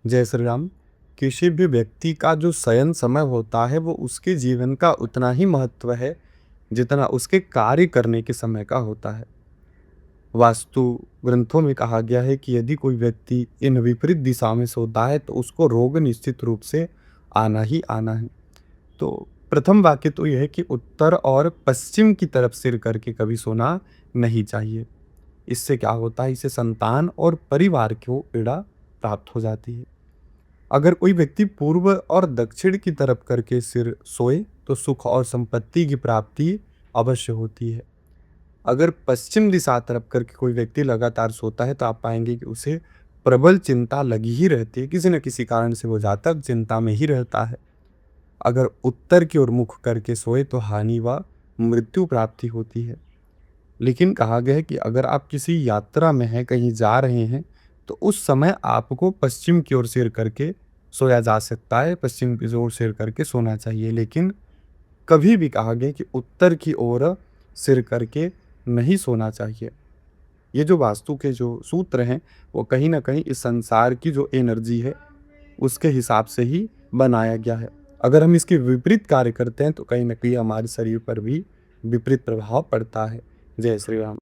जय श्री राम। किसी भी व्यक्ति का जो शयन समय होता है वो उसके जीवन का उतना ही महत्व है जितना उसके कार्य करने के समय का होता है। वास्तु ग्रंथों में कहा गया है कि यदि कोई व्यक्ति इन विपरीत दिशा में सोता है तो उसको रोग निश्चित रूप से आना ही आना है। तो प्रथम वाक्य तो यह है कि उत्तर और पश्चिम की तरफ सिर करके कभी सोना नहीं चाहिए। इससे क्या होता है, इससे संतान और परिवार को पीड़ा प्राप्त हो जाती है। अगर कोई व्यक्ति पूर्व और दक्षिण की तरफ करके सिर सोए तो सुख और संपत्ति की प्राप्ति अवश्य होती है। अगर पश्चिम दिशा तरफ करके कोई व्यक्ति लगातार सोता है तो आप पाएंगे कि उसे प्रबल चिंता लगी ही रहती है, किसी न किसी कारण से वो जातक चिंता में ही रहता है। अगर उत्तर की ओर मुख करके सोए तो हानि व मृत्यु प्राप्ति होती है। लेकिन कहा गया है कि अगर आप किसी यात्रा में हैं, कहीं जा रहे हैं, तो उस समय आपको पश्चिम की ओर सिर करके सोया जा सकता है, पश्चिम की ओर सिर करके सोना चाहिए। लेकिन कभी भी कहा गया कि उत्तर की ओर सिर करके नहीं सोना चाहिए। ये जो वास्तु के जो सूत्र हैं, वो कहीं न कहीं इस संसार की जो एनर्जी है, उसके हिसाब से ही बनाया गया है। अगर हम इसके विपरीत कार्य करते हैं, तो कहीं न कहीं हमारे शरीर पर भी विपरीत प्रभाव पड़ता है। जय श्री राम।